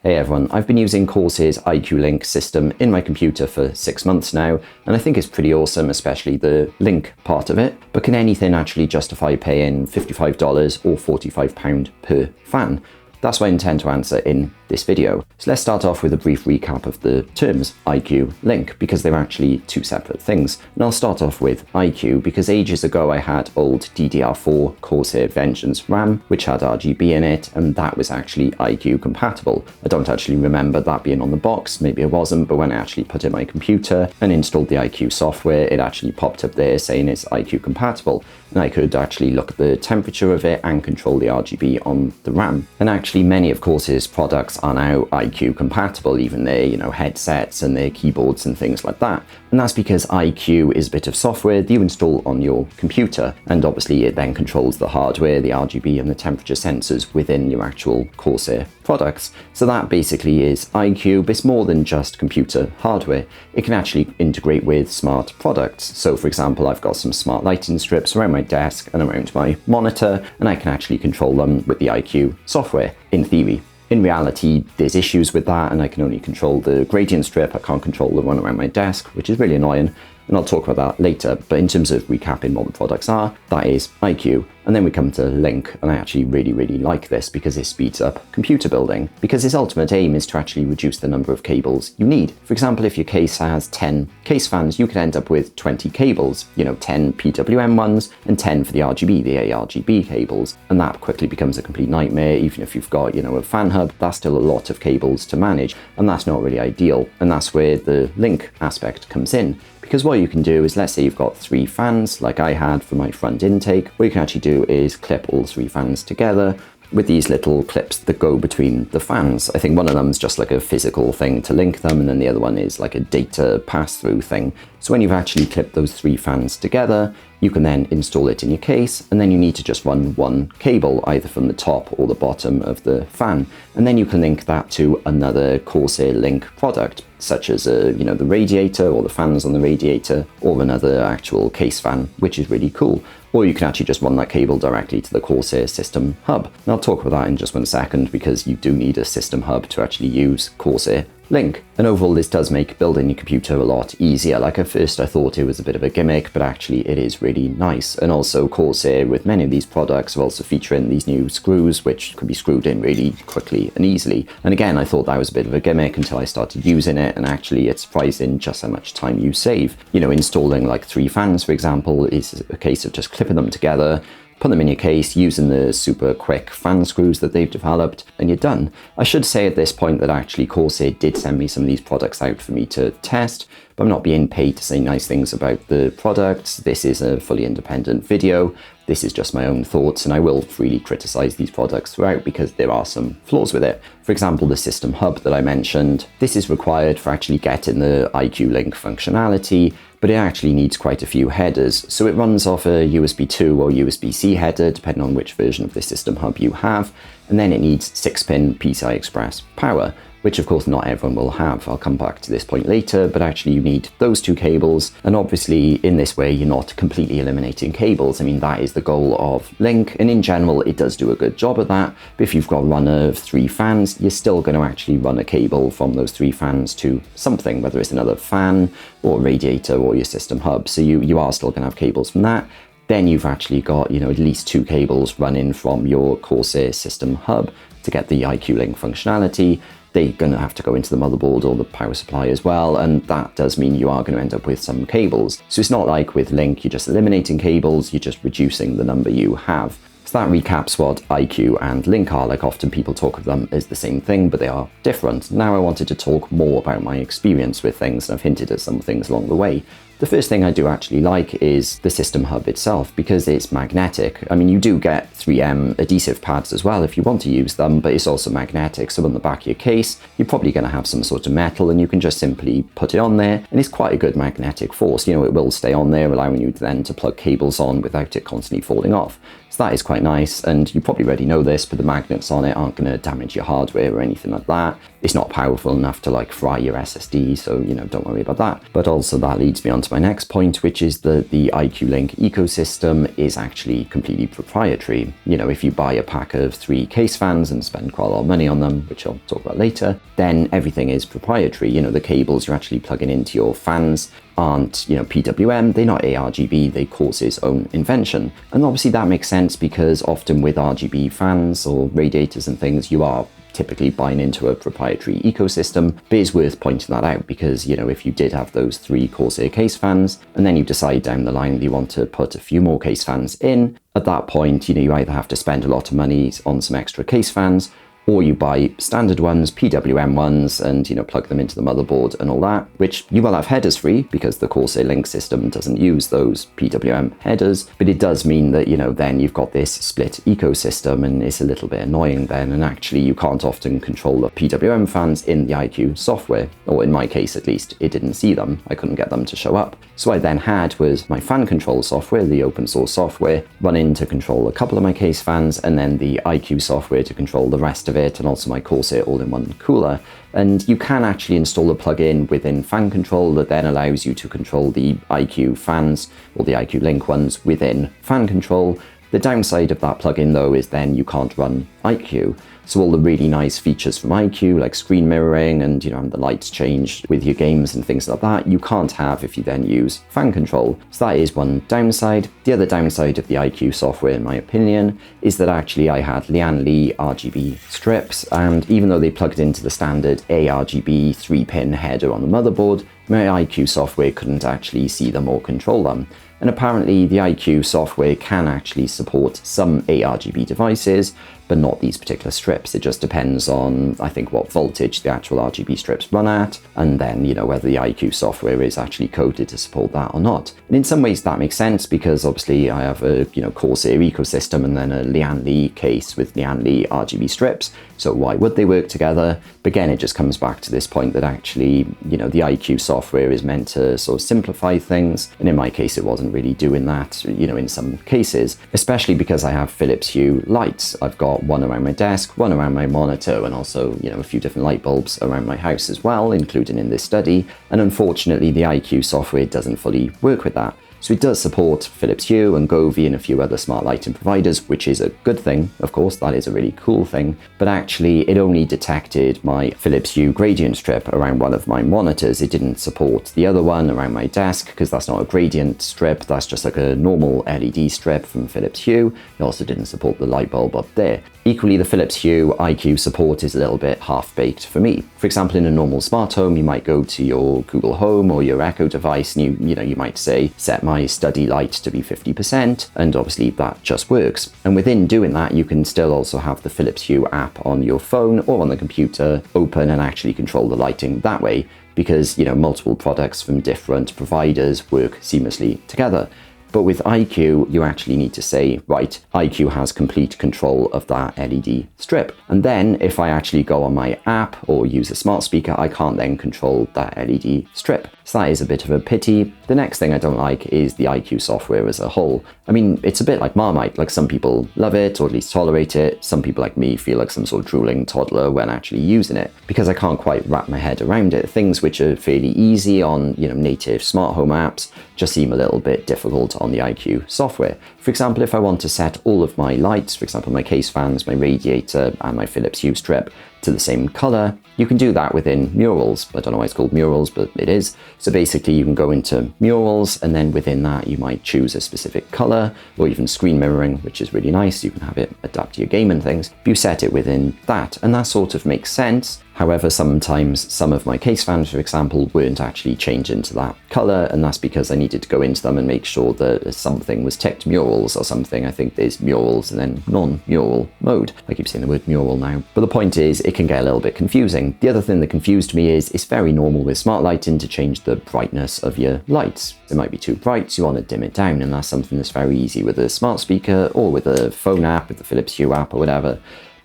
Hey everyone, I've been using Corsair's iCUE Link system in my computer for 6 months now, and I think it's pretty awesome, especially the link part of it. But can anything actually justify paying $55 or £45 per fan? That's what I intend to answer in this video. So let's start off with a brief recap of the terms iCUE Link, because they're actually two separate things. And I'll start off with iCUE because ages ago I had old DDR4 Corsair Vengeance RAM, which had RGB in it, and that was actually iCUE compatible. I don't actually remember that being on the box, maybe it wasn't, but when I actually put in my computer and installed the iCUE software, it actually popped up there saying it's iCUE compatible. And I could actually look at the temperature of it and control the RGB on the RAM. And actually many of Corsair's products are now iCUE compatible, even their headsets and their keyboards and things like that. And that's because iCUE is a bit of software that you install on your computer, and obviously it then controls the hardware, the RGB and the temperature sensors within your actual Corsair products. So that basically is iCUE, but it's more than just computer hardware. It can actually integrate with smart products. So for example, I've got some smart lighting strips around my desk and around my monitor, and I can actually control them with the iCUE software, in theory. In reality, there's issues with that, and I can only control the gradient strip. I can't control the one around my desk, which is really annoying, and I'll talk about that later. But in terms of recapping what the products are, that is iCUE. And then we come to Link, and I actually really like this because it speeds up computer building, because its ultimate aim is to actually reduce the number of cables you need. For example, if your case has 10 case fans, you could end up with 20 cables, 10 PWM ones and 10 for the RGB, the ARGB cables, and that quickly becomes a complete nightmare. Even if you've got, a fan hub, that's still a lot of cables to manage, and that's not really ideal. And that's where the Link aspect comes in. Because what you can do is, let's say you've got 3 fans, like I had for my front intake, what you can actually do is clip all 3 fans together with these little clips that go between the fans. I think one of them is just like a physical thing to link them, and then the other one is like a data pass-through thing. So when you've actually clipped those 3 fans together, you can then install it in your case, and then you need to just run one cable, either from the top or the bottom of the fan. And then you can link that to another Corsair Link product, such as the radiator or the fans on the radiator, or another actual case fan, which is really cool. Or you can actually just run that cable directly to the Corsair system hub. And I'll talk about that in just 1 second, because you do need a system hub to actually use Corsair Link. And overall, this does make building your computer a lot easier. Like at first I thought it was a bit of a gimmick, but actually it is really nice. And also Corsair, with many of these products, are also featuring these new screws, which can be screwed in really quickly and easily. And again, I thought that was a bit of a gimmick until I started using it, and actually it's surprising just how much time you save. Installing like 3 fans, for example, is a case of just clipping them together, put them in your case using the super quick fan screws that they've developed, and you're done. I should say at this point that actually Corsair did send me some of these products out for me to test, but I'm not being paid to say nice things about the products. This is a fully independent video. This is just my own thoughts, and I will freely criticize these products throughout because there are some flaws with it. For example, the system hub that I mentioned, this is required for actually getting the iCUE Link functionality, but it actually needs quite a few headers. So it runs off a USB 2 or USB-C header, depending on which version of the system hub you have, and then it needs 6-pin PCI Express power, which of course not everyone will have. I'll come back to this point later, but actually you need those 2 cables, and obviously in this way you're not completely eliminating cables. I mean, that is the goal of Link, and in general it does do a good job at that. But if you've got a run of 3 fans, you're still going to actually run a cable from those 3 fans to something, whether it's another fan or radiator or your system hub. So you are still going to have cables from that. Then you've actually got at least 2 cables running from your Corsair system hub to get the iCUE Link functionality. They're going to have to go into the motherboard or the power supply as well, and that does mean you are going to end up with some cables. So it's not like with Link you're just eliminating cables, you're just reducing the number you have. So that recaps what iCUE and Link are. Like, often people talk of them as the same thing, but they are different. Now I wanted to talk more about my experience with things, and I've hinted at some things along the way. The first thing I do actually like is the system hub itself, because it's magnetic. I mean, you do get 3M adhesive pads as well if you want to use them, but it's also magnetic. So on the back of your case, you're probably going to have some sort of metal, and you can just simply put it on there, and it's quite a good magnetic force. It will stay on there, allowing you then to plug cables on without it constantly falling off. So that is quite nice, and you probably already know this, but the magnets on it aren't going to damage your hardware or anything like that. It's not powerful enough to fry your SSD, so don't worry about that. But also that leads me on to my next point, which is that the iCUE Link ecosystem is actually completely proprietary. You know, if you buy a pack of 3 case fans and spend quite a lot of money on them, which I'll talk about later, then everything is proprietary. You know, the cables you're actually plugging into your fans aren't, you know, PWM, they're not ARGB, they're Corsair's own invention. And obviously that makes sense because often with RGB fans or radiators and things, you are typically buying into a proprietary ecosystem, but it's worth pointing that out because, you know, if you did have those 3 Corsair case fans and then you decide down the line that you want to put a few more case fans in, at that point, you know, you either have to spend a lot of money on some extra case fans, or you buy standard ones, PWM ones, and, you know, plug them into the motherboard and all that, which you will have headers free because the Corsair Link system doesn't use those PWM headers, but it does mean that, you know, then you've got this split ecosystem and it's a little bit annoying then, and actually you can't often control the PWM fans in the iCUE software, or in my case at least, it didn't see them, I couldn't get them to show up. So what I then had was my fan control software, the open source software, running to control a couple of my case fans, and then the iCUE software to control the rest of it, and also my Corsair all-in-one cooler. And you can actually install a plugin within fan control that then allows you to control the iCUE fans, or the iCUE Link ones, within fan control. The downside of that plugin though is then you can't run iCUE. So all the really nice features from iCUE, like screen mirroring and, you know, the lights change with your games and things like that, you can't have if you then use fan control. So that is one downside. The other downside of the iCUE software, in my opinion, is that actually I had Lian Li RGB strips, and even though they plugged into the standard ARGB 3-pin header on the motherboard, my iCUE software couldn't actually see them or control them. And apparently the iCUE software can actually support some ARGB devices, but not these particular strips. It just depends on, I think, what voltage the actual RGB strips run at, and then, you know, whether the iCUE software is actually coded to support that or not. And in some ways that makes sense because obviously I have a, you know, Corsair ecosystem and then a Lian Li case with Lian Li RGB strips, so why would they work together? But again, it just comes back to this point that actually, you know, the iCUE software is meant to sort of simplify things, and in my case it wasn't really doing that, you know, in some cases, especially because I have Philips Hue lights. I've got one around my desk, one around my monitor, and also, you know, a few different light bulbs around my house as well, including in this study, and unfortunately the iCUE software doesn't fully work with that. So it does support Philips Hue and Govee and a few other smart lighting providers, which is a good thing. Of course, that is a really cool thing. But actually, it only detected my Philips Hue gradient strip around one of my monitors. It didn't support the other one around my desk because that's not a gradient strip. That's just like a normal LED strip from Philips Hue. It also didn't support the light bulb up there. Equally, the Philips Hue iCUE support is a little bit half-baked for me. For example, in a normal smart home, you might go to your Google Home or your Echo device and you might say, set my study light to be 50%, and obviously that just works. And within doing that, you can still also have the Philips Hue app on your phone or on the computer open and actually control the lighting that way, because, you know, multiple products from different providers work seamlessly together. But with iCUE, you actually need to say, right, iCUE has complete control of that LED strip. And then if I actually go on my app or use a smart speaker, I can't then control that LED strip. So that is a bit of a pity. The next thing I don't like is the iCUE software as a whole. I mean, it's a bit like Marmite. Like, some people love it or at least tolerate it. Some people like me feel like some sort of drooling toddler when actually using it because I can't quite wrap my head around it. Things which are fairly easy on, you know, native smart home apps just seem a little bit difficult on the iCUE software. For example, if I want to set all of my lights, for example, my case fans, my radiator, and my Philips Hue strip to the same color, you can do that within Murals. I don't know why it's called Murals, but it is. So basically you can go into Murals, and then within that you might choose a specific color, or even screen mirroring, which is really nice. You can have it adapt to your game and things. You set it within that, and that sort of makes sense. However, sometimes some of my case fans, for example, weren't actually changed into that color, and that's because I needed to go into them and make sure that something was ticked Murals or something. I think there's Murals and then non-mural mode. I keep saying the word mural now. But the point is, it can get a little bit confusing. The other thing that confused me is it's very normal with smart lighting to change the brightness of your lights. It might be too bright, so you want to dim it down, and that's something that's very easy with a smart speaker or with a phone app, with the Philips Hue app or whatever.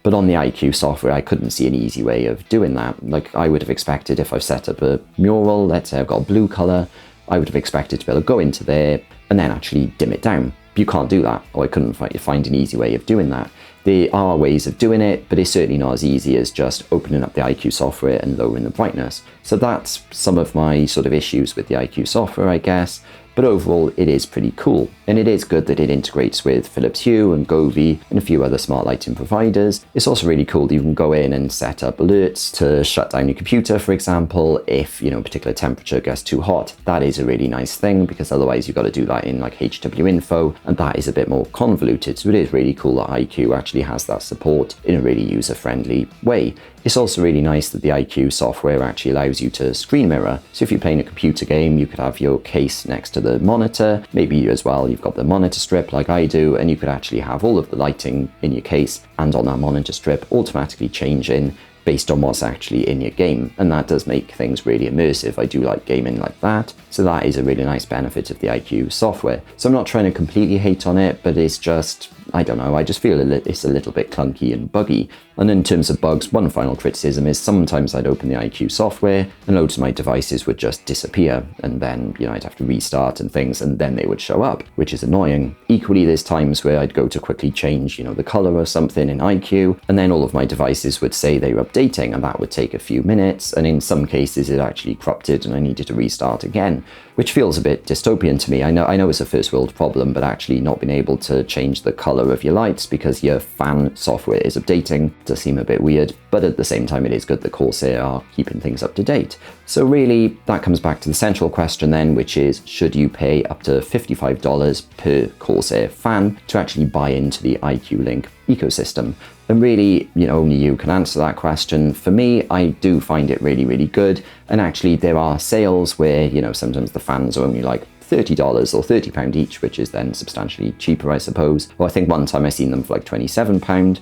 But on the iCUE software, I couldn't see an easy way of doing that. Like, I would have expected if I've set up a mural, let's say I've got a blue color, I would have expected to be able to go into there and then actually dim it down. You can't do that, or I couldn't find an easy way of doing that. There are ways of doing it, but it's certainly not as easy as just opening up the iCUE software and lowering the brightness. So that's some of my sort of issues with the iCUE software, I guess. But overall, it is pretty cool. And it is good that it integrates with Philips Hue and Govee and a few other smart lighting providers. It's also really cool that you can go in and set up alerts to shut down your computer, for example, if, a particular temperature gets too hot. That is a really nice thing, because otherwise you've got to do that in like HW info, and that is a bit more convoluted. So it is really cool that iCUE actually has that support in a really user-friendly way. It's also really nice that the iCUE software actually allows you to screen mirror. So if you're playing a computer game, you could have your case next to the monitor. Maybe as well, you've got the monitor strip like I do, and you could actually have all of the lighting in your case and on that monitor strip automatically changing based on what's actually in your game. And that does make things really immersive. I do like gaming like that. So that is a really nice benefit of the iCUE software. So I'm not trying to completely hate on it, but it's just, I don't know, I just feel it's a little bit clunky and buggy. And in terms of bugs, one final criticism is sometimes I'd open the iCUE software and loads of my devices would just disappear, and then, I'd have to restart and things, and then they would show up, which is annoying. Equally, there's times where I'd go to quickly change, the color or something in iCUE, and then all of my devices would say they were updating, and that would take a few minutes, and in some cases it actually corrupted and I needed to restart again, which feels a bit dystopian to me. I know it's a first world problem, but actually not being able to change the color of your lights because your fan software is updating does seem a bit weird, but at the same time it is good that Corsair are keeping things up to date. So really, that comes back to the central question then, which is, should you pay up to $55 per Corsair fan to actually buy into the iCUE Link ecosystem? And really, only you can answer that question. For me, I do find it really, really good. And actually, there are sales where, sometimes the fans are only like $30 or £30 each, which is then substantially cheaper, I suppose. Well, I think one time I seen them for like £27,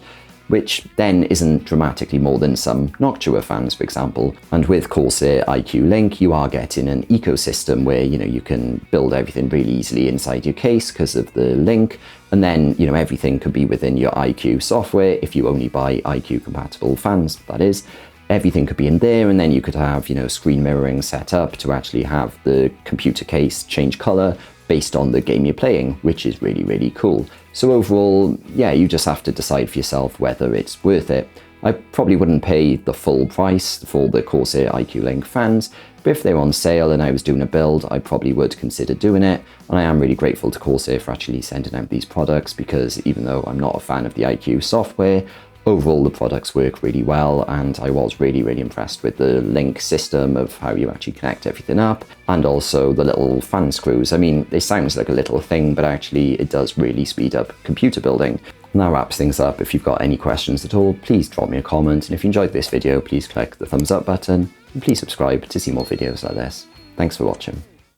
which then isn't dramatically more than some Noctua fans, for example. And with Corsair iCUE Link, you are getting an ecosystem where, you can build everything really easily inside your case because of the link. And then, everything could be within your iCUE software if you only buy iCUE compatible fans, that is. Everything could be in there, and then you could have, screen mirroring set up to actually have the computer case change color based on the game you're playing, which is really, really cool. So overall, yeah, you just have to decide for yourself whether it's worth it. I probably wouldn't pay the full price for the Corsair iCUE Link fans, but if they're on sale and I was doing a build, I probably would consider doing it. And I am really grateful to Corsair for actually sending out these products, because even though I'm not a fan of the iCUE software, overall the products work really well, and I was really, really impressed with the link system of how you actually connect everything up, and also the little fan screws. I mean, it sounds like a little thing, but actually it does really speed up computer building. And that wraps things up. If you've got any questions at all, please drop me a comment, and if you enjoyed this video, please click the thumbs up button, and please subscribe to see more videos like this. Thanks for watching.